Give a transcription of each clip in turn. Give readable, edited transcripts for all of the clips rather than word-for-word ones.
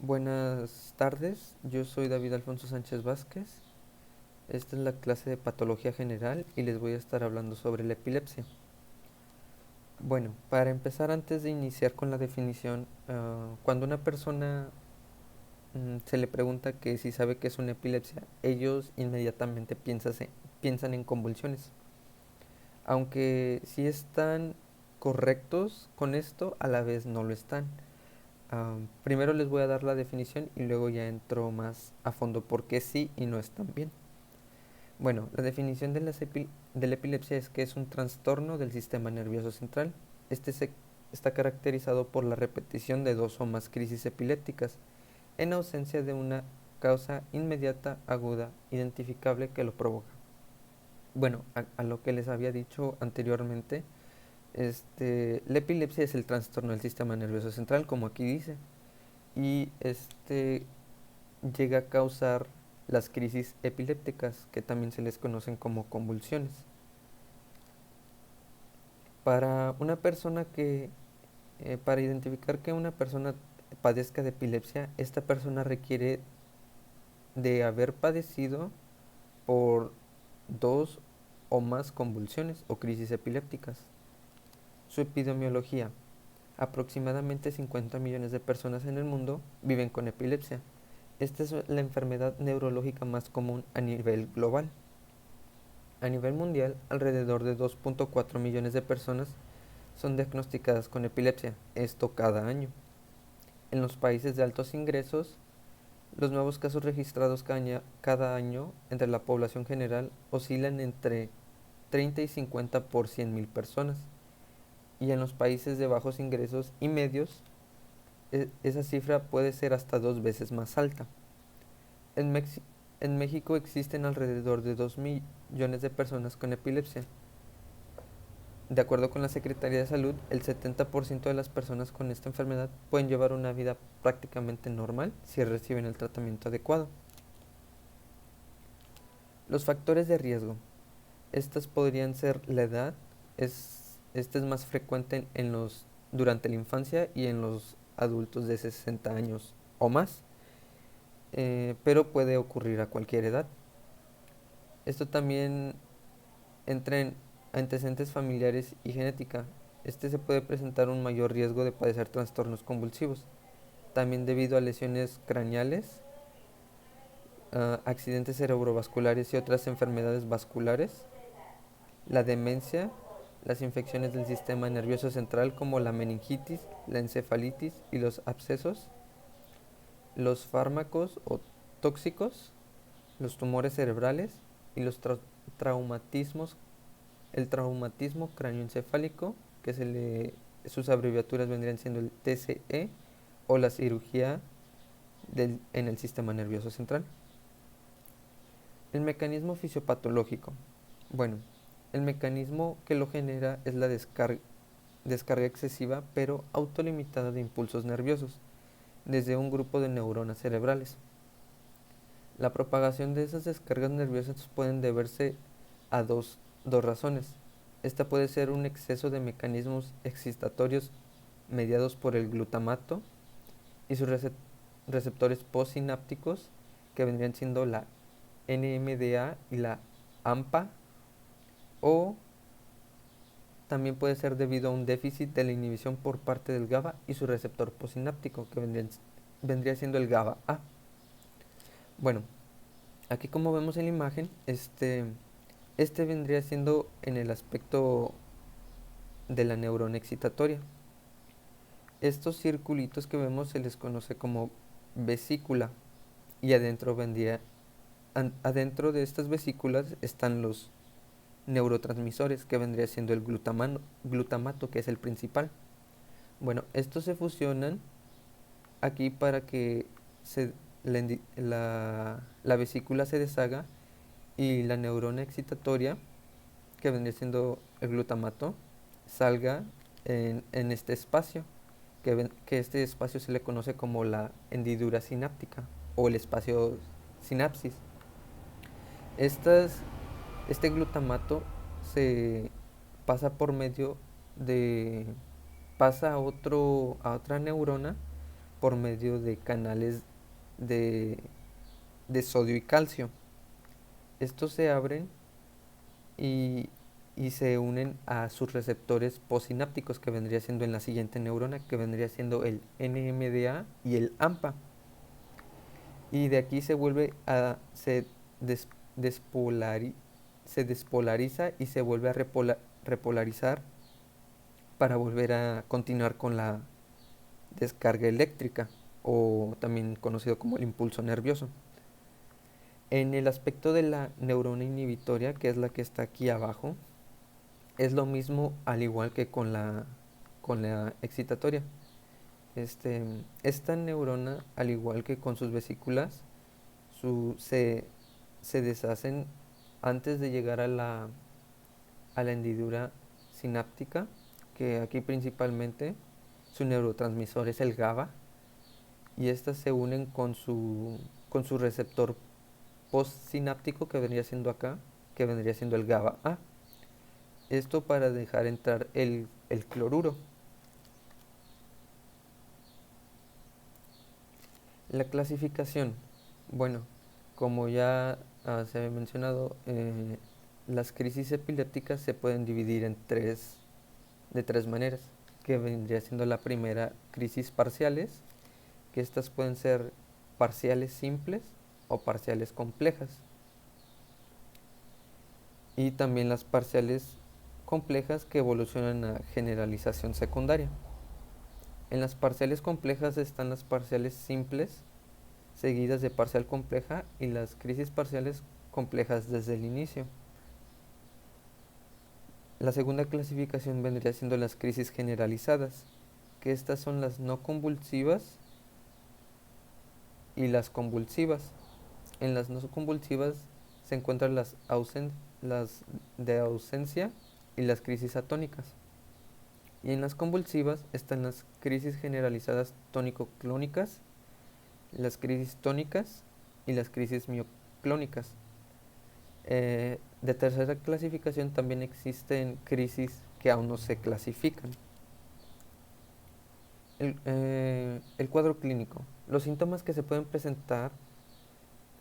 Buenas tardes, yo soy David Alfonso Sánchez Vázquez. Esta es la clase de patología general y les voy a estar hablando sobre la epilepsia. Bueno, para empezar, antes de iniciar con la definición, cuando una persona se le pregunta que si sabe qué es una epilepsia, ellos inmediatamente piensan en convulsiones. Aunque sí están correctos con esto, a la vez no lo están. Primero les voy a dar la definición y luego ya entro más a fondo por qué sí y no están bien. Bueno, la definición de la epilepsia es que es un trastorno del sistema nervioso central. Está caracterizado por la repetición de dos o más crisis epilépticas en ausencia de una causa inmediata, aguda, identificable que lo provoca. Bueno, a lo que les había dicho anteriormente, la epilepsia es el trastorno del sistema nervioso central, como aquí dice, y llega a causar las crisis epilépticas, que también se les conocen como convulsiones. Para una persona para identificar que una persona padezca de epilepsia, esta persona requiere de haber padecido por dos o más convulsiones o crisis epilépticas. Su epidemiología: aproximadamente 50 millones de personas en el mundo viven con epilepsia. Esta es la enfermedad neurológica más común a nivel global. A nivel mundial, alrededor de 2.4 millones de personas son diagnosticadas con epilepsia, esto cada año. En los países de altos ingresos, los nuevos casos registrados cada año entre la población general oscilan entre 30 y 50 por 100.000 personas. Y en los países de bajos ingresos y medios, esa cifra puede ser hasta 2 veces más alta. En, en México existen alrededor de 2 millones de personas con epilepsia. De acuerdo con la Secretaría de Salud, el 70% de las personas con esta enfermedad pueden llevar una vida prácticamente normal si reciben el tratamiento adecuado. Los factores de riesgo. Estas podrían ser la edad, este es más frecuente durante la infancia y en los adultos de 60 años o más, pero puede ocurrir a cualquier edad. Esto también entra en antecedentes familiares y genética. Se puede presentar un mayor riesgo de padecer trastornos convulsivos, también debido a lesiones craneales, accidentes cerebrovasculares y otras enfermedades vasculares, la demencia, las infecciones del sistema nervioso central como la meningitis, la encefalitis y los abscesos, los fármacos o tóxicos, los tumores cerebrales y los traumatismos, el traumatismo cráneoencefálico, sus abreviaturas vendrían siendo el TCE, o la cirugía en el sistema nervioso central. El mecanismo fisiopatológico. Bueno, el mecanismo que lo genera es la descarga excesiva pero autolimitada de impulsos nerviosos desde un grupo de neuronas cerebrales. La propagación de esas descargas nerviosas pueden deberse a dos razones. Esta puede ser un exceso de mecanismos excitatorios mediados por el glutamato y sus receptores postsinápticos, que vendrían siendo la NMDA y la AMPA, o también puede ser debido a un déficit de la inhibición por parte del GABA y su receptor postsináptico, que vendría siendo el GABA-A. Bueno, aquí como vemos en la imagen, vendría siendo en el aspecto de la neurona excitatoria. Estos circulitos que vemos se les conoce como vesícula, y adentro de estas vesículas están los neurotransmisores, que vendría siendo el glutamato, que es el principal. Bueno, estos se fusionan aquí para que se, la vesícula se deshaga y la neurona excitatoria, que vendría siendo el glutamato, salga en este espacio, que este espacio se le conoce como la hendidura sináptica o el espacio sinapsis. Estas, este glutamato se pasa por medio de pasa a otra neurona por medio de canales de, de sodio y calcio. Estos se abren y, y se unen a sus receptores postsinápticos, que vendría siendo en la siguiente neurona, que vendría siendo el NMDA y el AMPA. Y de aquí se vuelve a, des- despolari- se despolariza y se vuelve a repolarizar para volver a continuar con la descarga eléctrica, o también conocido como el impulso nervioso. En el aspecto de la neurona inhibitoria, que es la que está aquí abajo, es lo mismo al igual que con la excitatoria. Esta neurona, al igual que con sus vesículas, su, se, se deshacen antes de llegar a la hendidura sináptica, que aquí principalmente su neurotransmisor es el GABA, y estas se unen con su receptor postsináptico, que vendría siendo acá, que vendría siendo el GABA A. Esto para dejar entrar el cloruro. La clasificación. Bueno, como ya se había mencionado, las crisis epilépticas se pueden dividir de tres maneras, que vendría siendo la primera, crisis parciales, que estas pueden ser parciales simples o parciales complejas, y también las parciales complejas, que evolucionan a generalización secundaria. En las parciales complejas están las parciales simples, seguidas de parcial compleja, y las crisis parciales complejas desde el inicio. La segunda clasificación vendría siendo las crisis generalizadas, que estas son las no convulsivas y las convulsivas. En las no convulsivas se encuentran las de ausencia y las crisis atónicas. Y en las convulsivas están las crisis generalizadas tónico-clónicas, las crisis tónicas y las crisis mioclónicas. De tercera clasificación también existen crisis que aún no se clasifican. El cuadro clínico. Los síntomas que se pueden presentar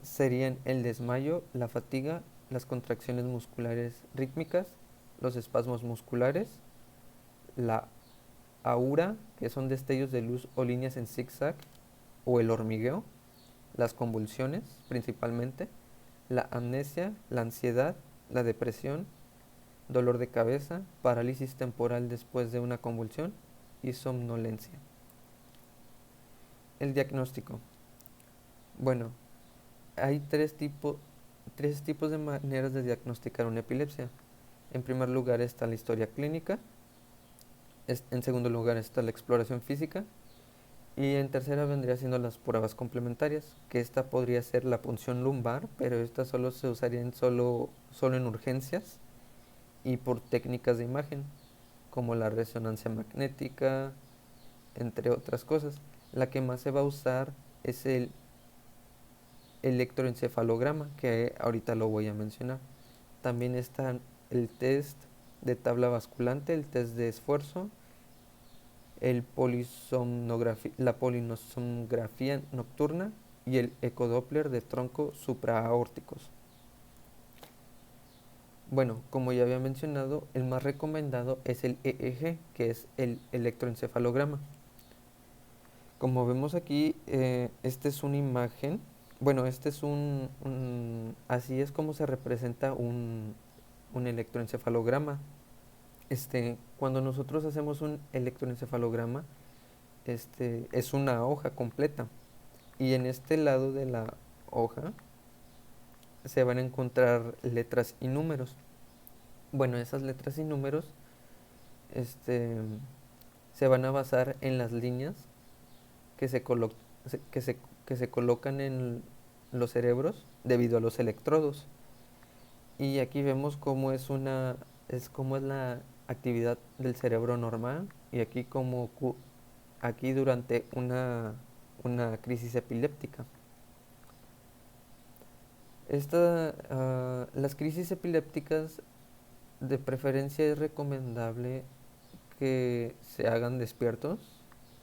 serían el desmayo, la fatiga, las contracciones musculares rítmicas, los espasmos musculares, la aura, que son destellos de luz o líneas en zigzag, o el hormigueo, las convulsiones principalmente, la amnesia, la ansiedad, la depresión, dolor de cabeza, parálisis temporal después de una convulsión y somnolencia. El diagnóstico. Bueno, hay tres tipos de maneras de diagnosticar una epilepsia. En primer lugar está la historia clínica, en segundo lugar está la exploración física, y en tercera vendría siendo las pruebas complementarias, que esta podría ser la punción lumbar, pero esta solo se usaría solo en urgencias y por técnicas de imagen, como la resonancia magnética, entre otras cosas. La que más se va a usar es el electroencefalograma, que ahorita lo voy a mencionar. También están el test de tabla basculante, el test de esfuerzo, la polisomnografía nocturna y el ecodoppler de tronco supraaórticos. Bueno, como ya había mencionado, el más recomendado es el EEG, que es el electroencefalograma. Como vemos aquí, esta es una imagen. Bueno, este es así es como se representa un electroencefalograma. Cuando nosotros hacemos un electroencefalograma, es una hoja completa, y en este lado de la hoja se van a encontrar letras y números. Bueno, esas letras y números este, se van a basar en las líneas que se, colo- que se, que se colocan en los cerebros debido a los electrodos. Y aquí vemos cómo es la actividad del cerebro normal, y aquí durante una crisis epiléptica. Las crisis epilépticas, de preferencia es recomendable que se hagan despiertos,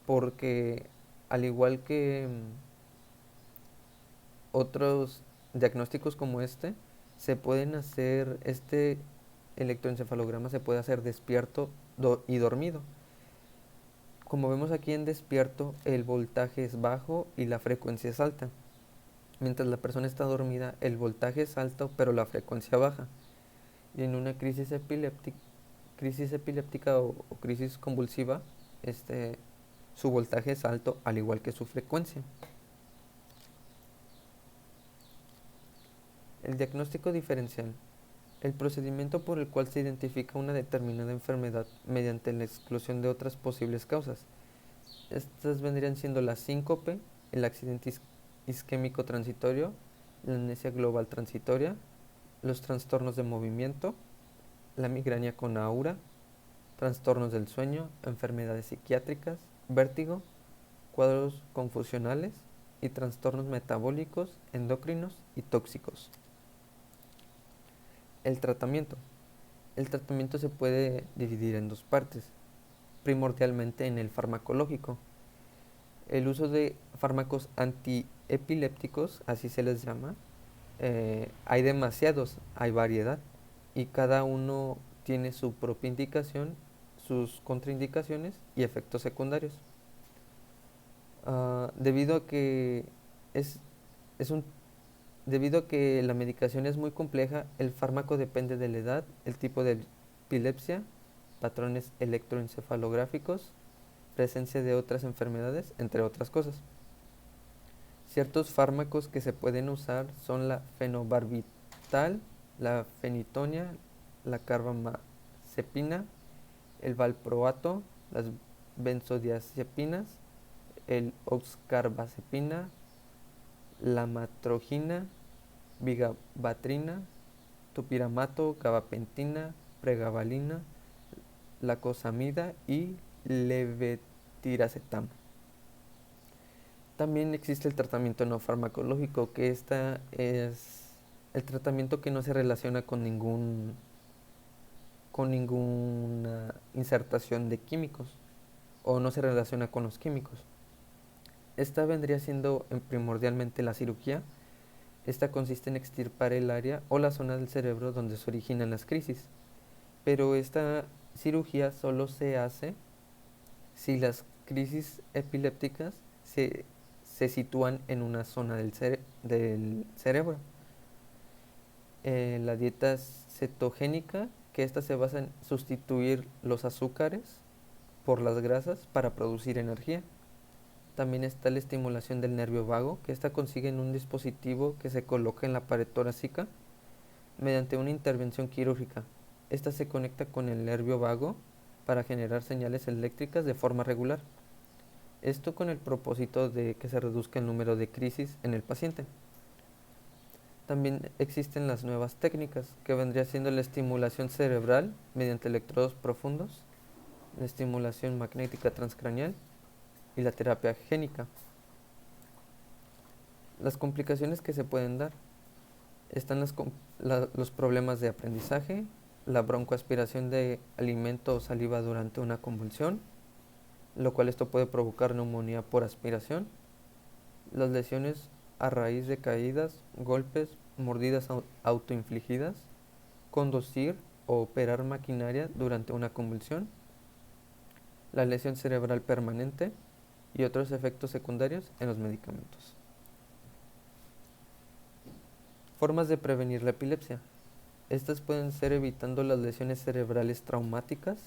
porque Al igual que otros diagnósticos como se pueden hacer, este electroencefalograma se puede hacer despierto y dormido. Como vemos aquí en despierto, el voltaje es bajo y la frecuencia es alta. Mientras la persona está dormida, el voltaje es alto, pero la frecuencia baja. Y en una crisis epiléptica o crisis convulsiva, su voltaje es alto, al igual que su frecuencia. El diagnóstico diferencial. El procedimiento por el cual se identifica una determinada enfermedad mediante la exclusión de otras posibles causas. Estas vendrían siendo la síncope, el accidente isquémico transitorio, la amnesia global transitoria, los trastornos de movimiento, la migraña con aura, trastornos del sueño, enfermedades psiquiátricas, vértigo, cuadros confusionales y trastornos metabólicos, endocrinos y tóxicos. El tratamiento. El tratamiento se puede dividir en dos partes, primordialmente en el farmacológico. El uso de fármacos antiepilépticos, así se les llama, hay demasiados, hay variedad, y cada uno tiene su propia indicación, sus contraindicaciones y efectos secundarios. Debido a que es un Debido a que la medicación es muy compleja, el fármaco depende de la edad, el tipo de epilepsia, patrones electroencefalográficos, presencia de otras enfermedades, entre otras cosas. Ciertos fármacos que se pueden usar son la fenobarbital, la fenitonia, la carbamazepina, el valproato, las benzodiazepinas, el oxcarbazepina, la matrogina, vigabatrina, topiramato, gabapentina, pregabalina, lacosamida y levetiracetam. También existe el tratamiento no farmacológico, que esta es el tratamiento que no se relaciona con ninguna insertación de químicos o no se relaciona con los químicos. Esta vendría siendo primordialmente la cirugía. Esta consiste en extirpar el área o la zona del cerebro donde se originan las crisis. Pero esta cirugía solo se hace si las crisis epilépticas se sitúan en una zona del cerebro. La dieta cetogénica, que esta se basa en sustituir los azúcares por las grasas para producir energía. También está la estimulación del nervio vago, que esta consigue en un dispositivo que se coloca en la pared torácica mediante una intervención quirúrgica. Esta se conecta con el nervio vago para generar señales eléctricas de forma regular. Esto con el propósito de que se reduzca el número de crisis en el paciente. También existen las nuevas técnicas, que vendría siendo la estimulación cerebral mediante electrodos profundos, la estimulación magnética transcraneal y la terapia génica. Las complicaciones que se pueden dar están los problemas de aprendizaje, la broncoaspiración de alimento o saliva durante una convulsión, lo cual esto puede provocar neumonía por aspiración, las lesiones a raíz de caídas, golpes, mordidas autoinfligidas, conducir o operar maquinaria durante una convulsión, la lesión cerebral permanente y otros efectos secundarios en los medicamentos. Formas de prevenir la epilepsia. Estas pueden ser evitando las lesiones cerebrales traumáticas,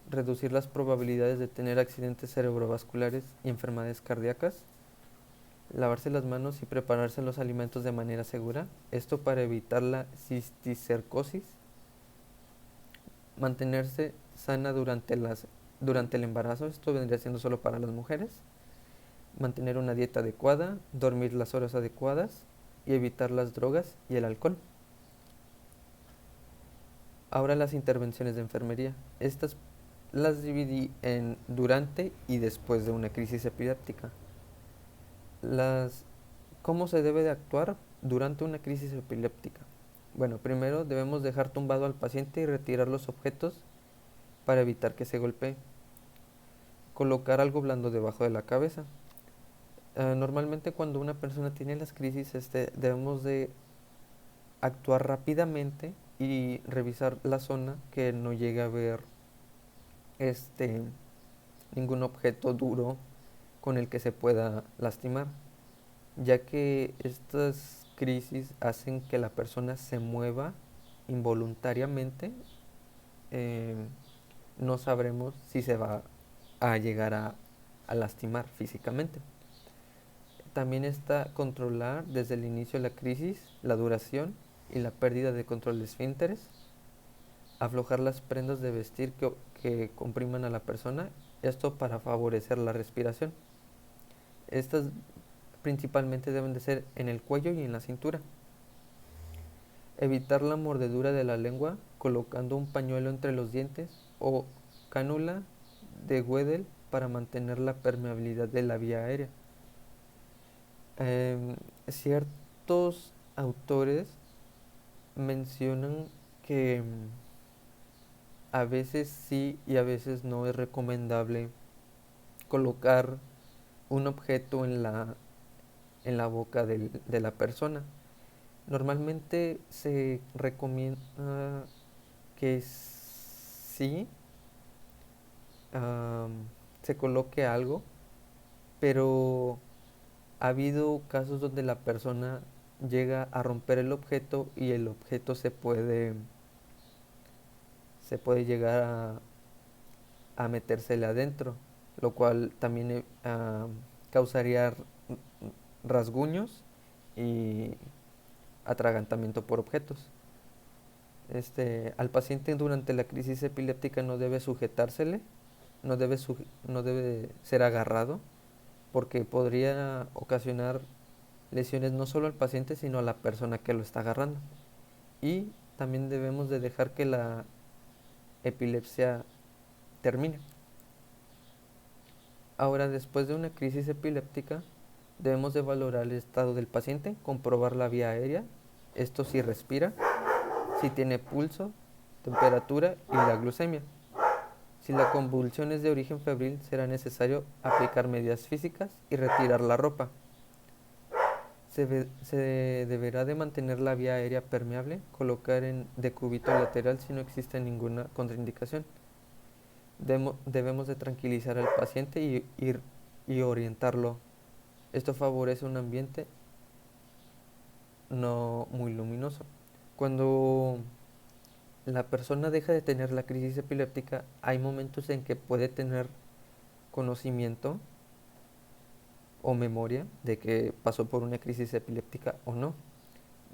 reducir las probabilidades de tener accidentes cerebrovasculares y enfermedades cardíacas, lavarse las manos y prepararse los alimentos de manera segura, esto para evitar la cisticercosis, mantenerse sana durante el embarazo, esto vendría siendo solo para las mujeres, mantener una dieta adecuada, dormir las horas adecuadas y evitar las drogas y el alcohol. Ahora las intervenciones de enfermería. Estas las dividí en durante y después de una crisis epiléptica. ¿Cómo se debe de actuar durante una crisis epiléptica? Bueno, primero debemos dejar tumbado al paciente y retirar los objetos para evitar que se golpee. Colocar algo blando debajo de la cabeza. Normalmente cuando una persona tiene las crisis, debemos de actuar rápidamente y revisar la zona que no llegue a ver este, ningún objeto duro con el que se pueda lastimar, ya que estas crisis hacen que la persona se mueva involuntariamente. eh, no sabremos si se va a llegar a lastimar físicamente. También está controlar desde el inicio de la crisis la duración y la pérdida de control de esfínteres, aflojar las prendas de vestir que compriman a la persona, esto para favorecer la respiración. Estas principalmente deben de ser en el cuello y en la cintura. Evitar la mordedura de la lengua colocando un pañuelo entre los dientes o cánula de Wedel para mantener la permeabilidad de la vía aérea. Ciertos autores mencionan que a veces sí y a veces no es recomendable colocar un objeto en la boca de la persona. Normalmente se recomienda que sí se coloque algo, pero ha habido casos donde la persona llega a romper el objeto y el objeto se puede llegar a metérsele adentro, lo cual también causaría rasguños y atragantamiento por objetos. Al paciente durante la crisis epiléptica no debe sujetársele, no debe ser agarrado, porque podría ocasionar lesiones no solo al paciente, sino a la persona que lo está agarrando. Y también debemos de dejar que la epilepsia termine. Ahora, después de una crisis epiléptica, debemos de valorar el estado del paciente, comprobar la vía aérea, esto si respira, si tiene pulso, temperatura y la glucemia. Si la convulsión es de origen febril, será necesario aplicar medidas físicas y retirar la ropa. Se deberá de mantener la vía aérea permeable, colocar en decúbito lateral si no existe ninguna contraindicación. Debemos de tranquilizar al paciente y orientarlo. Esto favorece un ambiente no muy luminoso. Cuando la persona deja de tener la crisis epiléptica, hay momentos en que puede tener conocimiento o memoria de que pasó por una crisis epiléptica o no.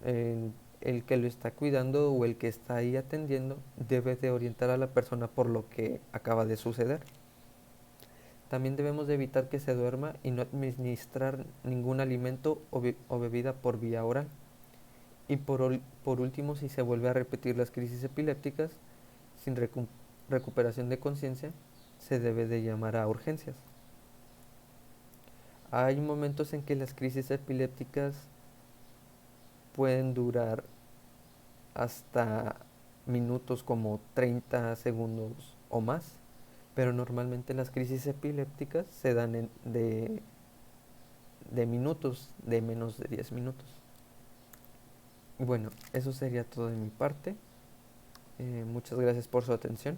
El que lo está cuidando o el que está ahí atendiendo debe de orientar a la persona por lo que acaba de suceder. También debemos de evitar que se duerma y no administrar ningún alimento o bebida por vía oral. Y por último, si se vuelve a repetir las crisis epilépticas sin recuperación de conciencia, se debe de llamar a urgencias. Hay momentos en que las crisis epilépticas pueden durar hasta minutos, como 30 segundos o más, pero normalmente las crisis epilépticas se dan de minutos, de menos de 10 minutos. Bueno, eso sería todo de mi parte. Muchas gracias por su atención.